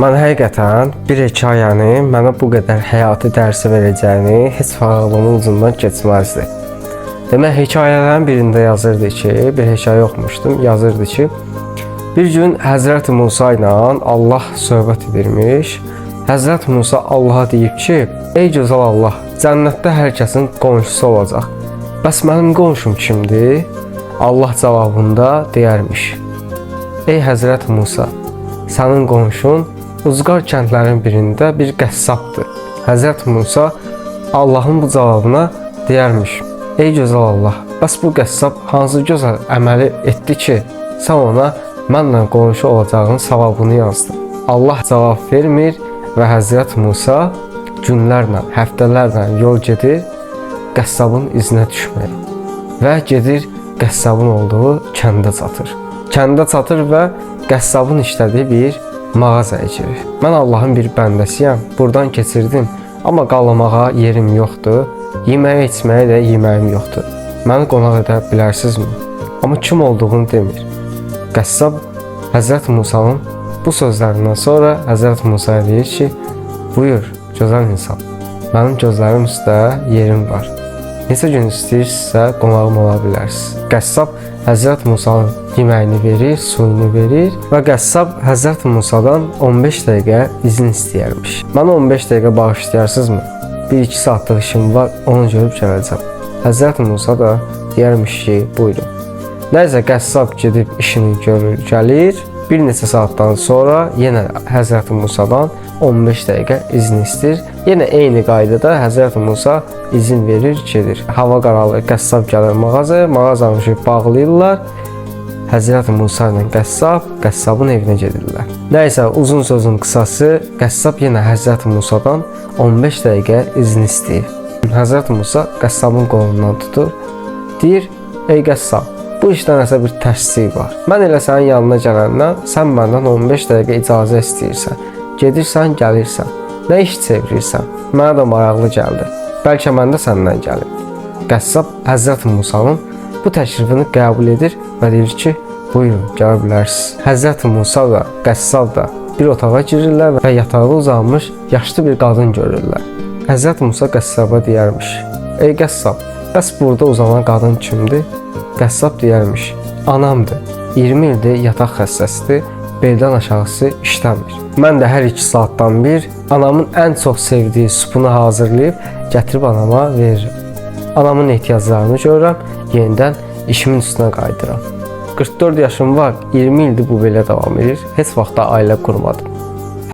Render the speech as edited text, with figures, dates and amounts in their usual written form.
Mən həqiqətən bir hekayəni mənə bu qədər həyati dərsi verəcəyini heç ağlımın ucundan keçməzdi. Demək, hekayələrin birində yazırdı ki, bir hekayə oxumuşdum, yazırdı ki, bir gün Həzrəti Musa ilə Allah söhbət edirmiş. Həzrəti Musa Allaha deyib ki, ey gözəl Allah, cənnətdə hər kəsin qonşusu olacaq. Bəs mənim qonşum kimdir? Allah cavabında deyərmiş, ey Həzrəti Musa, sənin qonşun Uzqar kəndlərin birində bir qəssabdır. Həzrəti Musa Allahın bu cavabına deyərmiş, ey gözəl Allah, bəs bu qəssab hansı gözəl əməli etdi ki, sən ona mənlə qonşu olacağın savabını yazdın. Allah cavab vermir və Həzrəti Musa günlərlə, həftələrlə yol gedir qəssabın izinə düşməyə və gedir qəssabın olduğu kəndə çatır. Kəndə çatır və qəssabın işlədiyi bir mağazaya girir. Mən Allahın bir bəndəsiyəm, buradan keçirdim, amma qalamağa yerim yoxdur, yeməyə içməyə də yeməyim yoxdur. Məni qonaq edə bilərsinizmi? Amma kim olduğunu demir. Qəssab Həzrəti Musanın bu sözlərindən sonra Həzrəti Musaya deyir ki, buyur, gözəl insan, mənim gözlərim üstə yerim var. Neçə gün istəyirsinizsə qonağım ola bilərsiniz. Qəssab Həzrəti Musanın yeməyini verir, suyunu verir və qəssab Həzrəti Musadan 15 dəqiqə izin istəyərmiş. Mənə 15 dəqiqə bağışlayarsınızmı? 1-2 saatlıq işim var, onu görüb gələcəm. Həzrəti Musa da deyərmiş ki, buyurun. Nəysə qəssab gedib işini görür, gəlir. Bir neçə saatdan sonra yenə Həzrəti Musadan 15 dəqiqə izin istəyir. Yenə eyni qaydada Həzrəti Musa izin verir, gedir. Hava qaralır, qəssab gəlir mağazaya, mağazanı bağlayırlar. Həzrəti Musa ilə qəssabın evinə gedirlər. Nəysə, uzun sözün qısası, qəssab yenə Həzrəti Musadan 15 dəqiqə izin istəyir. Həzrəti Musa qəssabın qolundan tutur, deyir, ey qəssab, bu işdə nəsə bir tərslik var. Mən elə sənin yanına gələndən, sən məndən 15 dəqiqə icazə istəyirsən. Gedirsən, gəlirsən. Nə iş çevirirsən? Mənə də maraqlı gəldi. Bəlkə mən də səndən gəlim. Qəssab Həzrəti Musanın bu təklifini qəbul edir və deyir ki, buyurun, gələ bilərsiniz. Həzrəti Musa da, qəssab da bir otağa girirlər və yatağa uzanmış yaşlı bir qadın görürlər. Həzrəti Musa qəssaba deyərmiş, ey qəssab, bəs burada uzanan qadın kimdir? Qəssab deyərmiş, anamdır, 20 ildir yataq xəstəsidir, beldən aşağısı işləmir. Mən də hər 2 saatdan bir anamın ən çox sevdiyi supunu hazırlayıb gətirib anama veririm. Anamın ehtiyaclarını görürəm, yenidən işimin üstünə qayıdıram. 44 yaşım var, 20 ildir bu belə davam edir, heç vaxt da ailə qurmadım.